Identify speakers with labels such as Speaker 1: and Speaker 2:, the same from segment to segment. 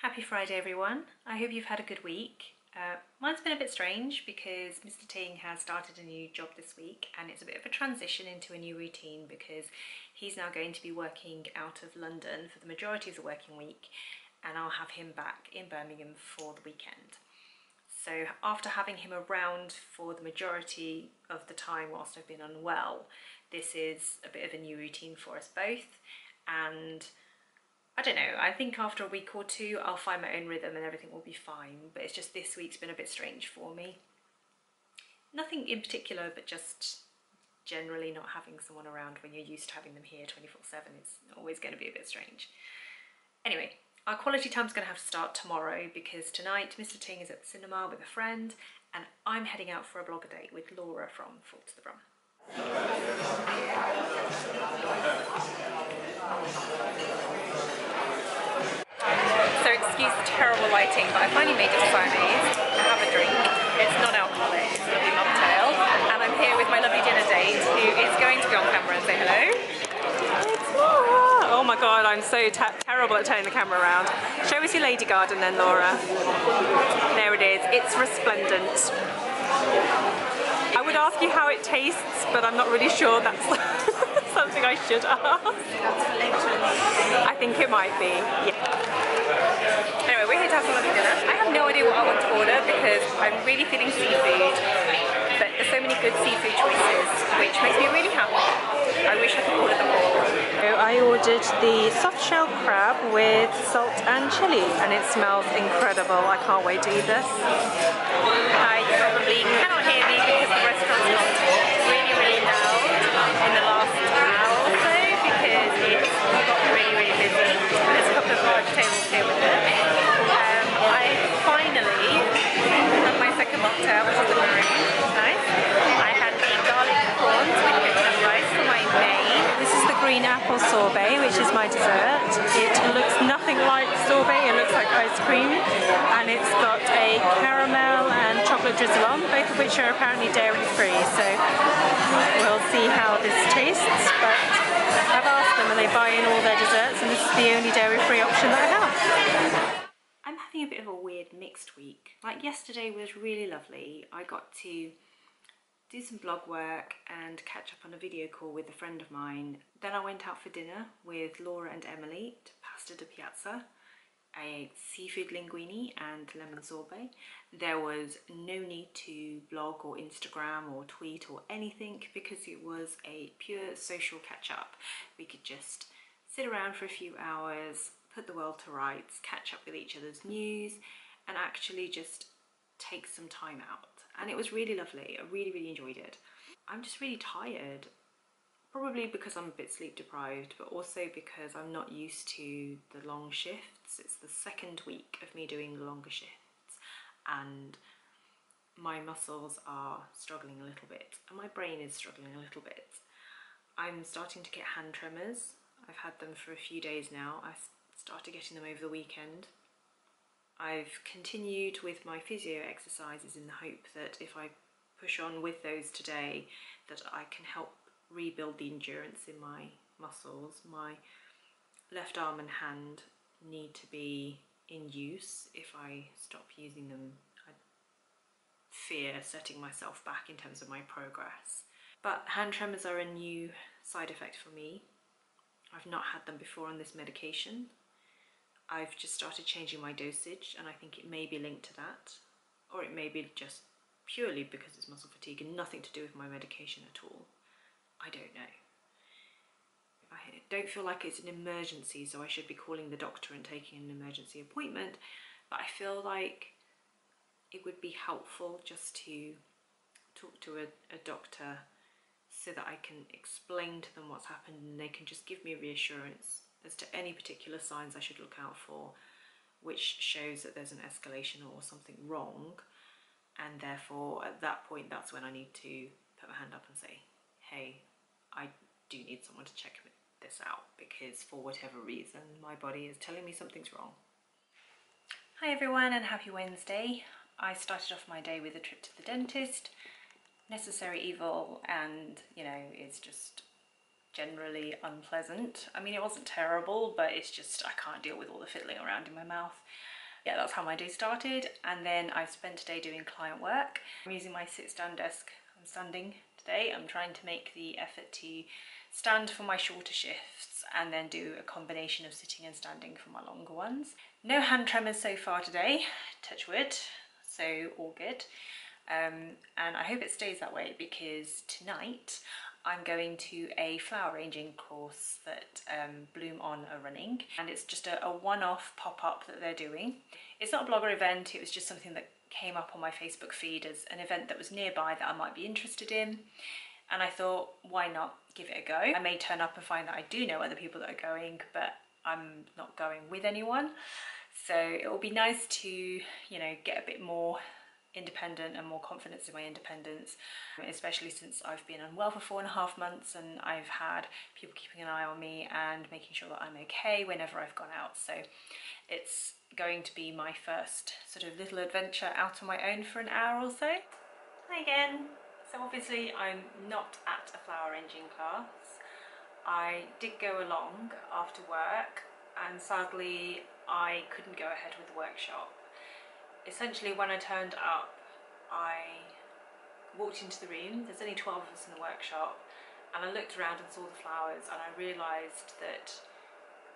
Speaker 1: Happy Friday everyone. I hope you've had a good week. Mine's been a bit strange because Mr. Ting has started a new job this week and it's a bit of a transition into a new routine because he's now going to be working out of London for the majority of the working week and I'll have him back in Birmingham for the weekend. So after having him around for the majority of the time whilst I've been unwell, this is a bit of a new routine for us both, and I don't know, I think after a week or two I'll find my own rhythm and everything will be fine, but it's just this week's been a bit strange for me. Nothing in particular, but just generally not having someone around when you're used to having them here 24/7 is always going to be a bit strange. Anyway, our quality time's going to have to start tomorrow because tonight Mr. Ting is at the cinema with a friend and I'm heading out for a blogger date with Laura from Full to the Brum. So excuse the terrible lighting, but I finally made it to Siamese. I have a drink. It's non-alcoholic, it's a lovely mocktail, and I'm here with my lovely dinner date who is going to be on camera and say hello. It's Laura! Oh my god, I'm so terrible at turning the camera around. Show us your lady garden then, Laura. There it is. It's resplendent. I would ask you how it tastes, but I'm not really sure that's something I should ask. I think it might be, yeah. Anyway, we're here to have some lovely dinner. I have no idea what I want to order because I'm really feeling seafood, but there's so many good seafood choices, which makes me really happy. I wish I could order them all. So I ordered the soft shell crab with salt and chilli, and it smells incredible. I can't wait to eat this. You probably cannot hear me because the restaurant's got really loud in the last hour or so because it's got really busy. There's a couple of large tables here with us. I finally had my second mocktail, which is the maroon. Nice. I had the garlic prawns with coconut rice for my main. This is the green apple sorbet, which is my dessert. It looks nothing like sorbet, it looks like ice cream, and it's got a caramel and chocolate drizzle on, both of which are apparently dairy free, so we'll see how this tastes, but I've asked them and they buy in all their desserts and this is the only dairy free option that I have. I'm having a bit of a weird mixed week. Like yesterday was really lovely. I got to do some blog work and catch up on a video call with a friend of mine. Then I went out for dinner with Laura and Emily to Pasta di Piazza. I ate seafood linguine and lemon sorbet. There was no need to blog or Instagram or tweet or anything because it was a pure social catch-up. We could just sit around for a few hours, put the world to rights, catch up with each other's news, and actually just take some time out. And it was really lovely. I really enjoyed it. I'm just really tired. Probably because I'm a bit sleep deprived, but also because I'm not used to the long shifts. It's the second week of me doing the longer shifts and my muscles are struggling a little bit and my brain is struggling a little bit. I'm starting to get hand tremors. I've had them for a few days now. I started getting them over the weekend. I've continued with my physio exercises in the hope that if I push on with those today that I can help rebuild the endurance in my muscles. My left arm and hand need to be in use. If I stop using them, I fear setting myself back in terms of my progress. But hand tremors are a new side effect for me. I've not had them before on this medication. I've just started changing my dosage and I think it may be linked to that, or it may be just purely because it's muscle fatigue and nothing to do with my medication at all. I don't know. I don't feel like it's an emergency, so I should be calling the doctor and taking an emergency appointment, but I feel like it would be helpful just to talk to a doctor so that I can explain to them what's happened and they can just give me reassurance as to any particular signs I should look out for, which shows that there's an escalation or something wrong, and therefore at that point that's when I need to put my hand up and say, hey, I do need someone to check this out because for whatever reason my body is telling me something's wrong. Hi everyone and happy Wednesday. I started off my day with a trip to the dentist. Necessary evil, and you know, it's just generally unpleasant. I mean, it wasn't terrible, but it's just I can't deal with all the fiddling around in my mouth. yeah, that's how my day started. And then I spent today doing client work. I'm using my sit-stand desk. I'm standing today. I'm trying to make the effort to stand for my shorter shifts and then do a combination of sitting and standing for my longer ones. No hand tremors so far today, touch wood, so all good. And I hope it stays that way, because tonight I'm going to a flower arranging course that Bloom On are running, and it's just a one-off pop-up that they're doing. It's not a blogger event, it was just something that came up on my Facebook feed as an event that was nearby that I might be interested in, and I thought, why not give it a go? I may turn up and find that I do know other people that are going, but I'm not going with anyone, so it will be nice to, you know, get a bit more independent and more confidence in my independence, especially since I've been unwell for 4.5 months and I've had people keeping an eye on me and making sure that I'm okay whenever I've gone out. So it's going to be my first sort of little adventure out on my own for an hour or so. Hi again. So obviously I'm not at a flower arranging class. I did go along after work, and sadly I couldn't go ahead with the workshop. Essentially, when I turned up, I walked into the room. There's only 12 of us in the workshop, and I looked around and saw the flowers, and I realised that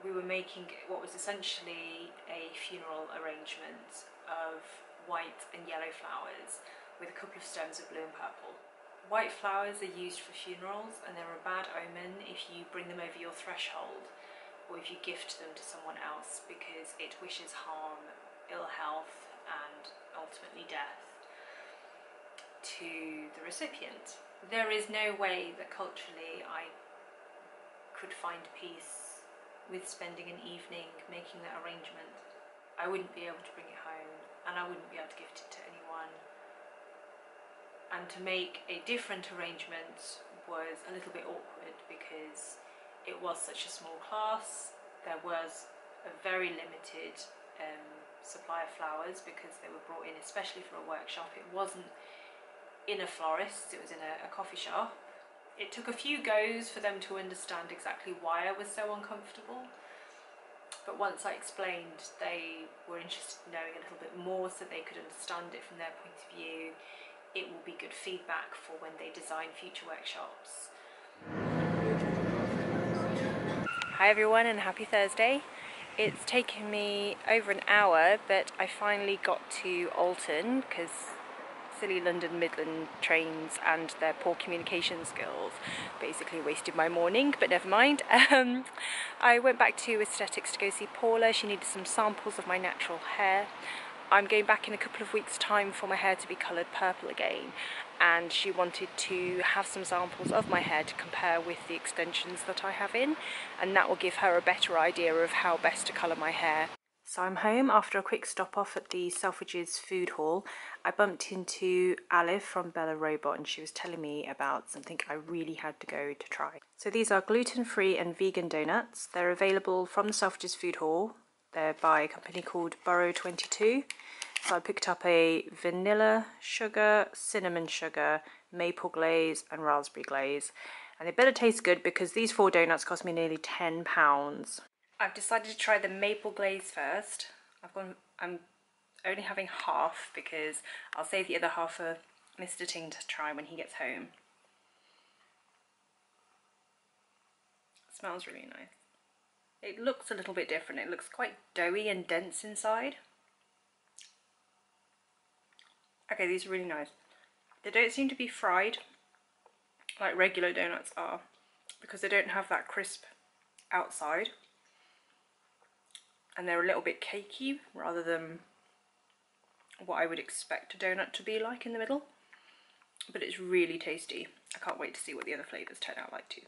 Speaker 1: we were making what was essentially a funeral arrangement of white and yellow flowers with a couple of stems of blue and purple. White flowers are used for funerals, and they're a bad omen if you bring them over your threshold or if you gift them to someone else, because it wishes harm, ill health and ultimately death to the recipient. There is no way that culturally I could find peace with spending an evening making that arrangement. I wouldn't be able to bring it home, and I wouldn't be able to gift it to anyone. And to make a different arrangement was a little bit awkward, because it was such a small class. There was a very limited supply of flowers, because they were brought in especially for a workshop. It wasn't in a florist, it was in a coffee shop. It took a few goes for them to understand exactly why I was so uncomfortable, but once I explained, they were interested in knowing a little bit more so they could understand it from their point of view. It will be good feedback for when they design future workshops. Hi everyone, and happy Thursday. It's taken me over an hour, but I finally got to Alton, because silly London Midland trains and their poor communication skills basically wasted my morning, but never mind. I went back to Aesthetics to go see Paula. She needed some samples of my natural hair. I'm going back in a couple of weeks' time for my hair to be coloured purple again, and she wanted to have some samples of my hair to compare with the extensions that I have in, and that will give her a better idea of how best to colour my hair. So I'm home after a quick stop off at the Selfridges food hall. I bumped into Aliv from Bella Robot, and she was telling me about something I really had to go to try. So these are gluten-free and vegan donuts. They're available from the Selfridges food hall. They're by a company called Borough 22. So I picked up a vanilla sugar, cinnamon sugar, maple glaze and raspberry glaze. And they better taste good, because these 4 donuts cost me nearly £10. I've decided to try the maple glaze first. I'm only having half, because I'll save the other half for Mr. Ting to try when he gets home. It smells really nice. It looks a little bit different. It looks quite doughy and dense inside. Okay, these are really nice. They don't seem to be fried like regular donuts are, because they don't have that crisp outside, and they're a little bit cakey rather than what I would expect a donut to be like in the middle. But it's really tasty. I can't wait to see what the other flavours turn out like too.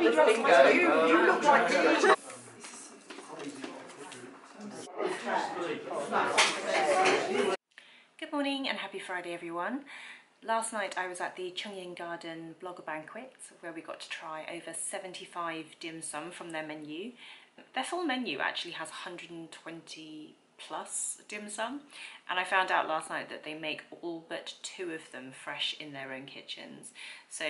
Speaker 1: You look like Good morning and happy Friday everyone. Last night I was at the Chung Garden Blogger Banquet, where we got to try over 75 dim sum from their menu. Their full menu actually has 120 plus dim sum, and I found out last night that they make all but 2 of them fresh in their own kitchens, so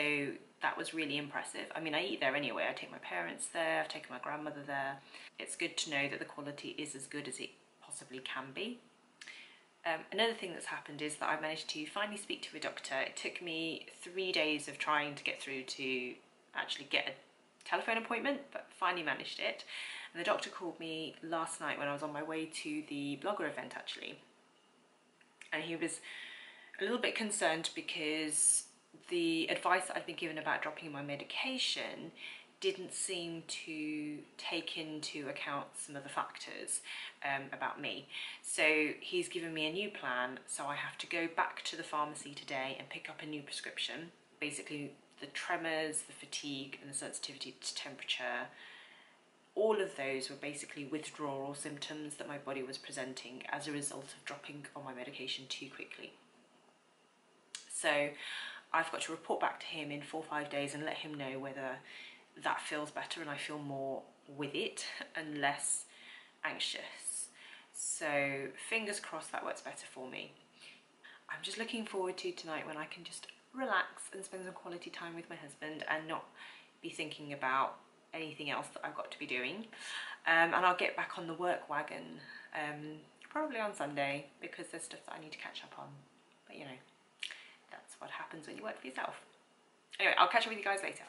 Speaker 1: that was really impressive. I mean, I eat there anyway. I take my parents there, I've taken my grandmother there. It's good to know that the quality is as good as it possibly can be. Another thing that's happened is that I managed to finally speak to a doctor. It took me 3 days of trying to get through to actually get a telephone appointment, but finally managed it. And the doctor called me last night when I was on my way to the blogger event actually. And he was a little bit concerned because the advice that I'd been given about dropping my medication didn't seem to take into account some of the factors about me. So he's given me a new plan, so I have to go back to the pharmacy today and pick up a new prescription. Basically the tremors, the fatigue and the sensitivity to temperature, all of those were basically withdrawal symptoms that my body was presenting as a result of dropping on my medication too quickly. So I've got to report back to him in 4 or 5 days and let him know whether that feels better and I feel more with it and less anxious. So fingers crossed that works better for me. I'm just looking forward to tonight when I can just relax and spend some quality time with my husband and not be thinking about anything else that I've got to be doing. And I'll get back on the work wagon probably on Sunday because there's stuff that I need to catch up on. But you know, that's what happens when you work for yourself. Anyway, I'll catch up with you guys later.